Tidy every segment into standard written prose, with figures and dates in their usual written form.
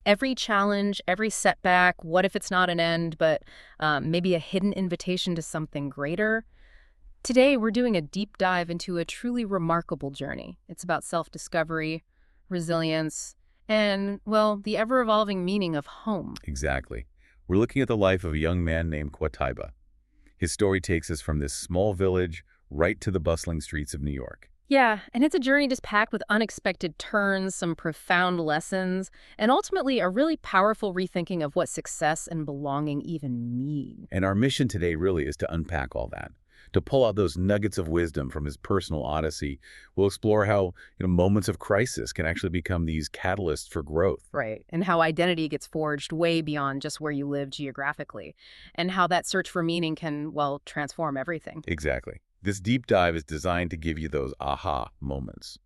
Every challenge, every setback, what if it's not an end, but maybe a hidden invitation to something greater? Today, we're doing a deep dive into a truly remarkable journey. It's about self-discovery, resilience, and, well, the ever-evolving meaning of home. Exactly. We're looking at the life of a young man named Qutaiba. His story takes us from this small village right to the bustling streets of New York. Yeah, and it's a journey just packed with unexpected turns, some profound lessons, and ultimately a really powerful rethinking of what success and belonging even mean. And our mission today really is to unpack all that. To pull out those nuggets of wisdom from his personal odyssey, we'll explore how moments of crisis can actually become these catalysts for growth. Right, and how identity gets forged way beyond just where you live geographically, and how that search for meaning can, well, transform everything. Exactly. This deep dive is designed to give you those aha moments.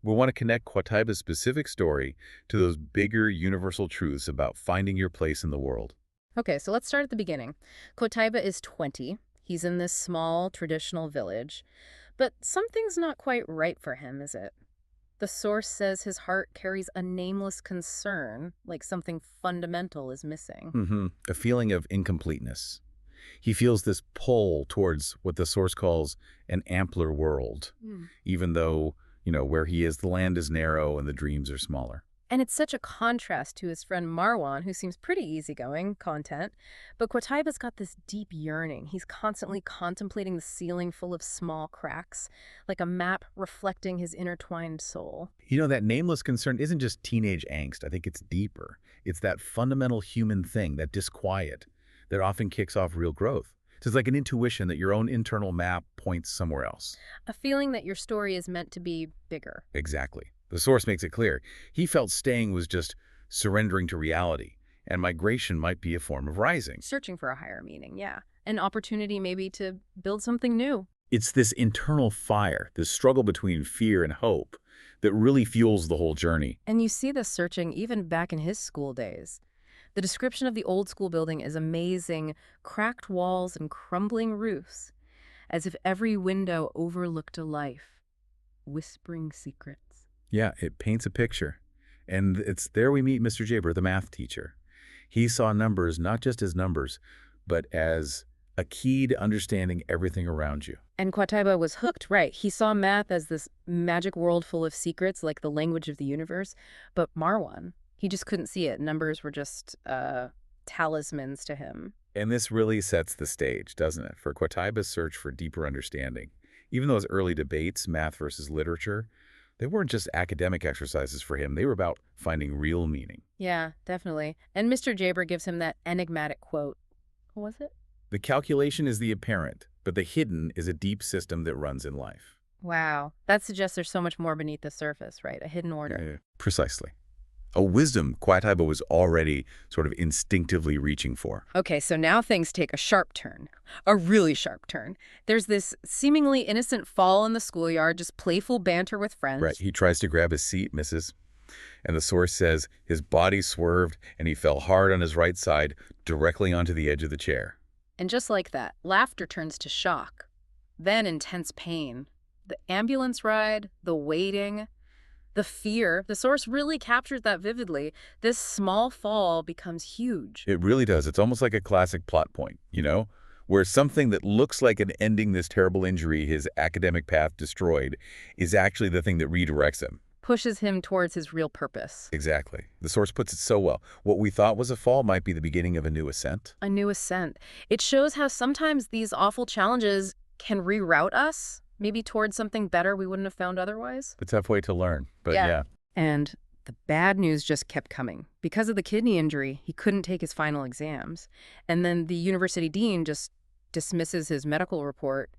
We want to connect Qutaiba's specific story to those bigger universal truths about finding your place in the world. Okay, so let's start at the beginning. Qutaiba is 20. He's in this small, traditional village. But something's not quite right for him, is it? The source says his heart carries a nameless concern, like something fundamental is missing. A feeling of incompleteness. He feels this pull towards what the source calls an ampler world, even though, where he is, the land is narrow and the dreams are smaller. And it's such a contrast to his friend Marwan, who seems pretty easygoing, content. But Qutaiba's got this deep yearning. He's constantly contemplating the ceiling full of small cracks, like a map reflecting his intertwined soul. That nameless concern isn't just teenage angst. I think it's deeper. It's that fundamental human thing, that disquiet, that often kicks off real growth. So it's like an intuition that your own internal map points somewhere else. A feeling that your story is meant to be bigger. Exactly. The source makes it clear. He felt staying was just surrendering to reality, and migration might be a form of rising. Searching for a higher meaning, yeah. An opportunity maybe to build something new. It's this internal fire, this struggle between fear and hope, that really fuels the whole journey. And you see this searching even back in his school days. The description of the old school building is amazing: cracked walls and crumbling roofs, as if every window overlooked a life, whispering secrets. Yeah, it paints a picture. And it's there we meet Mr. Jaber, the math teacher. He saw numbers not just as numbers, but as a key to understanding everything around you. And Qutaiba was hooked, right? He saw math as this magic world full of secrets, like the language of the universe. But Marwan, he just couldn't see it. Numbers were just talismans to him. And this really sets the stage, doesn't it, for Qutaiba's search for deeper understanding. Even those early debates, math versus literature, they weren't just academic exercises for him. They were about finding real meaning. Yeah, definitely. And Mr. Jaber gives him that enigmatic quote. What was it? The calculation is the apparent, but the hidden is a deep system that runs in life. Wow. That suggests there's so much more beneath the surface, right? A hidden order. Yeah. Precisely. A wisdom Qutaiba was already sort of instinctively reaching for. Okay, so now things take a sharp turn. A really sharp turn. There's this seemingly innocent fall in the schoolyard, just playful banter with friends. Right. He tries to grab his seat, misses. And the source says his body swerved and he fell hard on his right side, directly onto the edge of the chair. And just like that, laughter turns to shock. Then intense pain. The ambulance ride, the waiting, the fear. The source really captures that vividly. This small fall becomes huge. It really does. It's almost like a classic plot point, where something that looks like an ending this terrible injury, his academic path destroyed, is actually the thing that redirects him. Pushes him towards his real purpose. Exactly. The source puts it so well. What we thought was a fall might be the beginning of a new ascent. A new ascent. It shows how sometimes these awful challenges can reroute us, maybe towards something better we wouldn't have found otherwise. A tough way to learn, but yeah. And the bad news just kept coming. Because of the kidney injury, he couldn't take his final exams. And then the university dean just dismisses his medical report,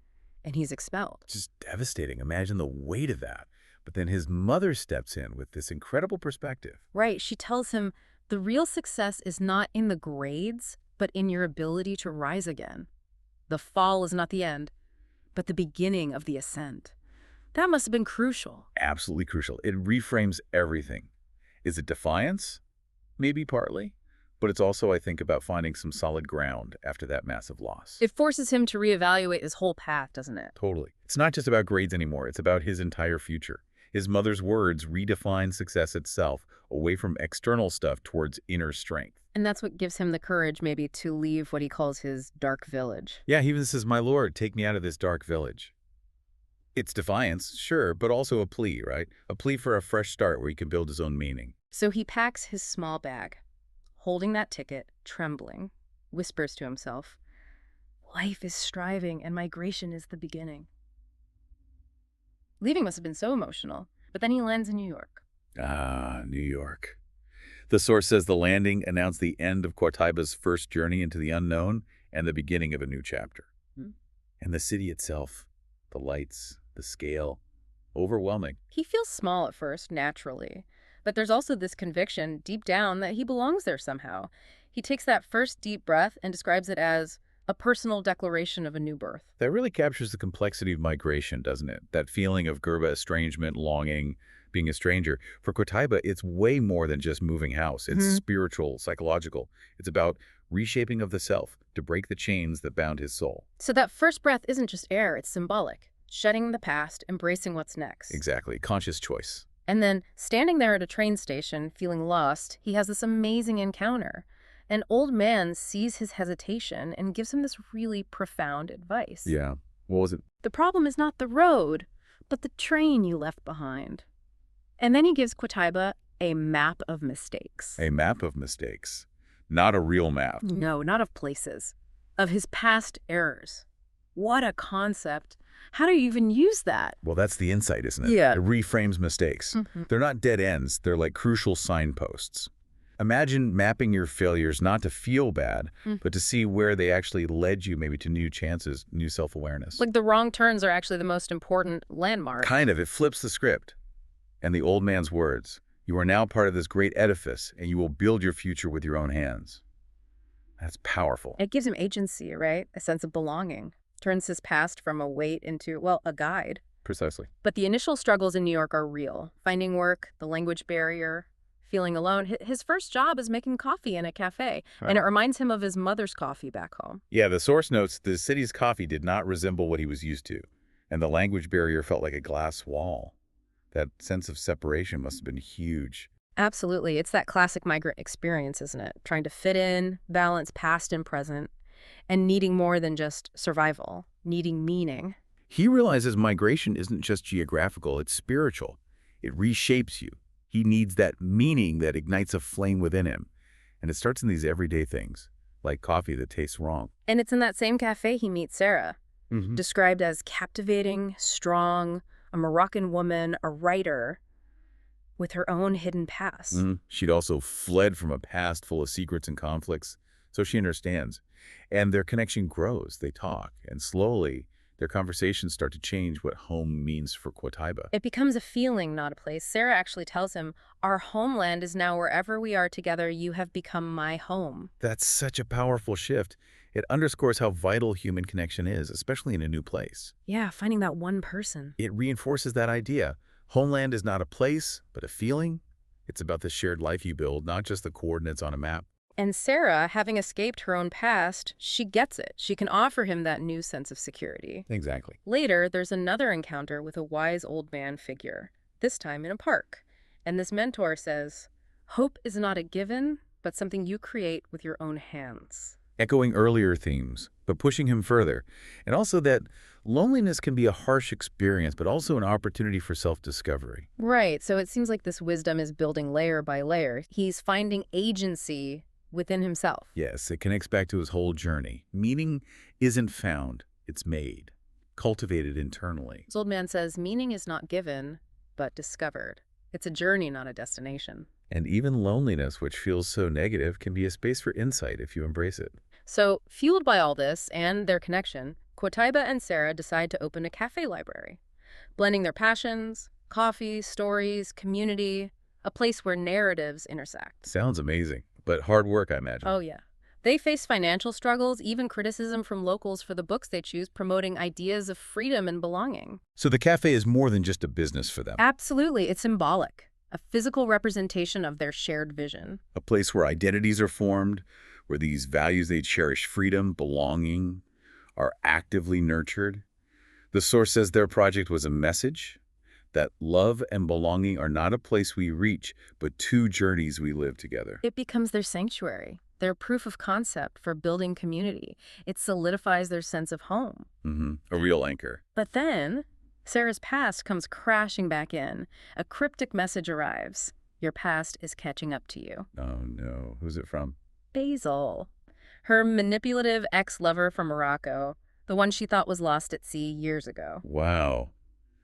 and he's expelled. Just devastating. Imagine the weight of that. But then his mother steps in with this incredible perspective. Right. She tells him the real success is not in the grades, but in your ability to rise again. The fall is not the end, but the beginning of the ascent. That must have been crucial. Absolutely crucial. It reframes everything. Is it defiance? Maybe partly. But it's also, I think, about finding some solid ground after that massive loss. It forces him to reevaluate his whole path, doesn't it? Totally. It's not just about grades anymore. It's about his entire future. His mother's words redefine success itself, away from external stuff towards inner strength. And that's what gives him the courage, maybe, to leave what he calls his dark village. Yeah, he even says, "My lord, take me out of this dark village." It's defiance, sure, but also a plea, right? A plea for a fresh start where he can build his own meaning. So he packs his small bag, holding that ticket, trembling, whispers to himself, "Life is striving and migration is the beginning." Leaving must have been so emotional, but then he lands in New York. Ah, New York. The source says the landing announced the end of Qutaiba's first journey into the unknown and the beginning of a new chapter. Hmm. And the city itself, the lights, the scale, overwhelming. He feels small at first, naturally, but there's also this conviction deep down that he belongs there somehow. He takes that first deep breath and describes it as a personal declaration of a new birth. That really captures the complexity of migration, doesn't it? That feeling of Gerba estrangement, longing, being a stranger. For Qutaiba, it's way more than just moving house. It's spiritual, psychological. It's about reshaping of the self to break the chains that bound his soul. So that first breath isn't just air, it's symbolic. Shedding the past, embracing what's next. Exactly. Conscious choice. And then, standing there at a train station, feeling lost, he has this amazing encounter. An old man sees his hesitation and gives him this really profound advice. Yeah. What was it? The problem is not the road, but the train you left behind. And then he gives Qutaiba a map of mistakes. A map of mistakes. Not a real map. No, not of places. Of his past errors. What a concept. How do you even use that? Well, that's the insight, isn't it? Yeah. It reframes mistakes. They're not dead ends. They're like crucial signposts. Imagine mapping your failures not to feel bad, but to see where they actually led you maybe to new chances, new self-awareness. Like the wrong turns are actually the most important landmark. Kind of. It flips the script. And the old man's words, "You are now part of this great edifice, and you will build your future with your own hands." That's powerful. It gives him agency, right? A sense of belonging. Turns his past from a weight into, well, a guide. Precisely. But the initial struggles in New York are real. Finding work, the language barrier, feeling alone. His first job is making coffee in a cafe, and it reminds him of his mother's coffee back home. Yeah, the source notes the city's coffee did not resemble what he was used to, and the language barrier felt like a glass wall. That sense of separation must have been huge. Absolutely. It's that classic migrant experience, isn't it? Trying to fit in, balance past and present, and needing more than just survival, needing meaning. He realizes migration isn't just geographical, it's spiritual. It reshapes you. He needs that meaning that ignites a flame within him. And it starts in these everyday things, like coffee that tastes wrong. And it's in that same cafe he meets Sarah, described as captivating, strong, a Moroccan woman, a writer, with her own hidden past. She'd also fled from a past full of secrets and conflicts, so she understands. And their connection grows. They talk, and slowly their conversations start to change what home means for Qutaiba. It becomes a feeling, not a place. Sarah actually tells him, "Our homeland is now wherever we are together. You have become my home." That's such a powerful shift. It underscores how vital human connection is, especially in a new place. Yeah, finding that one person. It reinforces that idea. Homeland is not a place, but a feeling. It's about the shared life you build, not just the coordinates on a map. And Sarah, having escaped her own past, she gets it. She can offer him that new sense of security. Exactly. Later, there's another encounter with a wise old man figure, this time in a park. And this mentor says, "Hope is not a given, but something you create with your own hands." Echoing earlier themes, but pushing him further. And also that loneliness can be a harsh experience, but also an opportunity for self-discovery. Right, so it seems like this wisdom is building layer by layer. He's finding agency within himself. Yes, it connects back to his whole journey. Meaning isn't found, it's made, cultivated internally. This old man says, meaning is not given, but discovered. It's a journey, not a destination. And even loneliness, which feels so negative, can be a space for insight if you embrace it. So, fueled by all this and their connection, Qutaiba and Sarah decide to open a cafe library, blending their passions, coffee, stories, community, a place where narratives intersect. Sounds amazing, but hard work, I imagine. Oh, yeah. They face financial struggles, even criticism from locals for the books they choose, promoting ideas of freedom and belonging. So the cafe is more than just a business for them. Absolutely. It's symbolic, a physical representation of their shared vision. A place where identities are formed, where these values they cherish, freedom, belonging, are actively nurtured. The source says their project was a message, that love and belonging are not a place we reach, but two journeys we live together. It becomes their sanctuary, their proof of concept for building community. It solidifies their sense of home. A real anchor. But then, Sarah's past comes crashing back in. A cryptic message arrives. Your past is catching up to you. Oh no, who's it from? Basil, her manipulative ex-lover from Morocco, the one she thought was lost at sea years ago. Wow.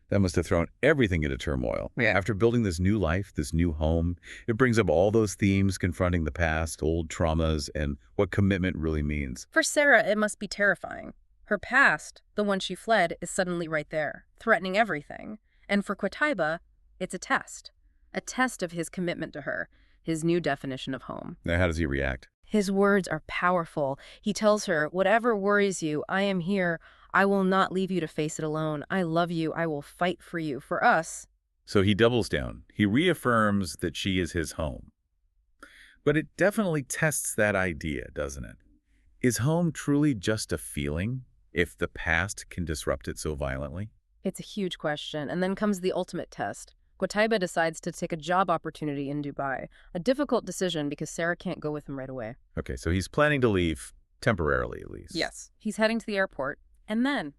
That must have thrown everything into turmoil. Yeah. After building this new life, this new home, it brings up all those themes confronting the past, old traumas, and what commitment really means. For Sarah, it must be terrifying. Her past, the one she fled, is suddenly right there, threatening everything. And for Qutaiba, it's a test of his commitment to her, his new definition of home. Now, how does he react? His words are powerful. He tells her, whatever worries you, I am here. I will not leave you to face it alone. I love you. I will fight for you, for us. So he doubles down. He reaffirms that she is his home. But it definitely tests that idea, doesn't it? Is home truly just a feeling if the past can disrupt it so violently? It's a huge question. And then comes the ultimate test. Qutaiba decides to take a job opportunity in Dubai, a difficult decision because Sarah can't go with him right away. Okay, so he's planning to leave, temporarily at least. Yes. He's heading to the airport, and then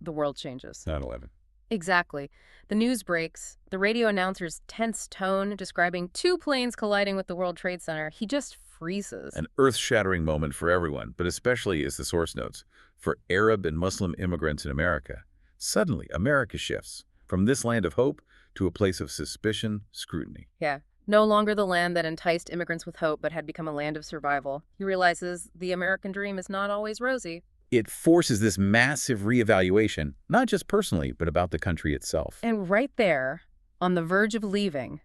the world changes. 9/11. Exactly. The news breaks. The radio announcer's tense tone describing two planes colliding with the World Trade Center. He just freezes. An earth-shattering moment for everyone, but especially, as the source notes, for Arab and Muslim immigrants in America. Suddenly, America shifts from this land of hope to a place of suspicion, scrutiny. Yeah. No longer the land that enticed immigrants with hope, but had become a land of survival. He realizes the American dream is not always rosy. It forces this massive reevaluation, not just personally, but about the country itself. And right there, on the verge of leaving,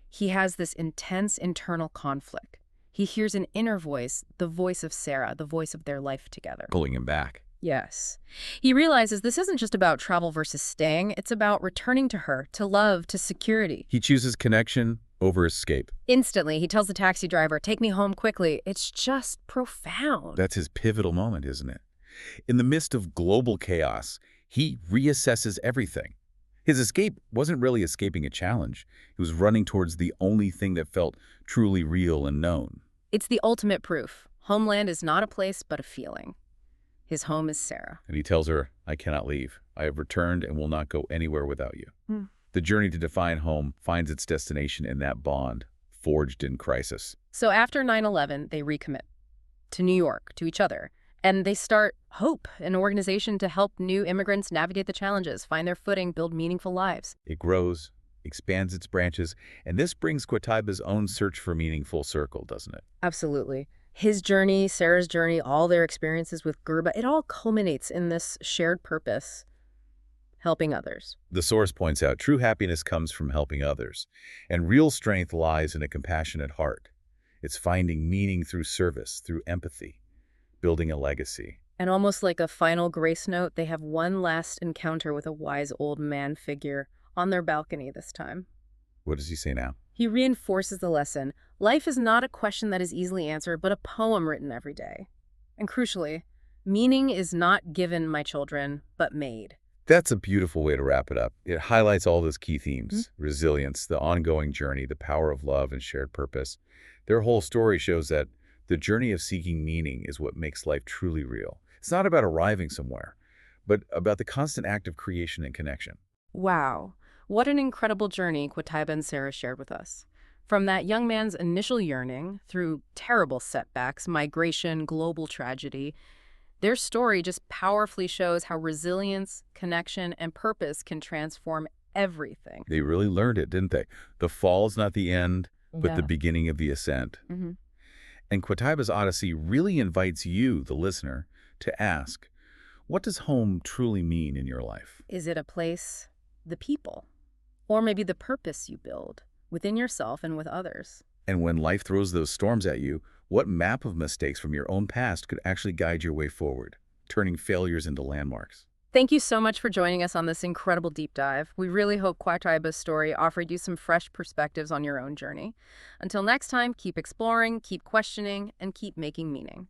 he has this intense internal conflict. He hears an inner voice, the voice of Sarah, the voice of their life together. Pulling him back. Yes. He realizes this isn't just about travel versus staying. It's about returning to her, to love, to security. He chooses connection over escape. Instantly, he tells the taxi driver, take me home quickly. It's just profound. That's his pivotal moment, isn't it? In the midst of global chaos, he reassesses everything. His escape wasn't really escaping a challenge. He was running towards the only thing that felt truly real and known. It's the ultimate proof. Homeland is not a place, but a feeling. His home is Sarah. And he tells her, I cannot leave. I have returned and will not go anywhere without you. The journey to define home finds its destination in that bond, forged in crisis. So after 9/11, they recommit to New York, to each other. And they start HOPE, an organization to help new immigrants navigate the challenges, find their footing, build meaningful lives. It grows, expands its branches, and this brings Qutaiba's own search for meaning full circle, doesn't it? Absolutely. His journey, Sarah's journey, all their experiences with Gerba, it all culminates in this shared purpose, helping others. The source points out true happiness comes from helping others, and real strength lies in a compassionate heart. It's finding meaning through service, through empathy, building a legacy. And almost like a final grace note, they have one last encounter with a wise old man figure on their balcony this time. What does he say now? He reinforces the lesson. Life is not a question that is easily answered, but a poem written every day. And crucially, meaning is not given, my children, but made. That's a beautiful way to wrap it up. It highlights all those key themes: resilience, the ongoing journey, the power of love and shared purpose. Their whole story shows that the journey of seeking meaning is what makes life truly real. It's not about arriving somewhere, but about the constant act of creation and connection. Wow, what an incredible journey Qutaiba and Sarah shared with us. From that young man's initial yearning, through terrible setbacks, migration, global tragedy, their story just powerfully shows how resilience, connection, and purpose can transform everything. They really learned it, didn't they? The fall is not the end, but the beginning of the ascent. And Qutaiba's Odyssey really invites you, the listener, to ask, what does home truly mean in your life? Is it a place, the people, or maybe the purpose you build within yourself and with others? And when life throws those storms at you, what map of mistakes from your own past could actually guide your way forward, turning failures into landmarks? Thank you so much for joining us on this incredible deep dive. We really hope Qutaiba's story offered you some fresh perspectives on your own journey. Until next time, keep exploring, keep questioning, and keep making meaning.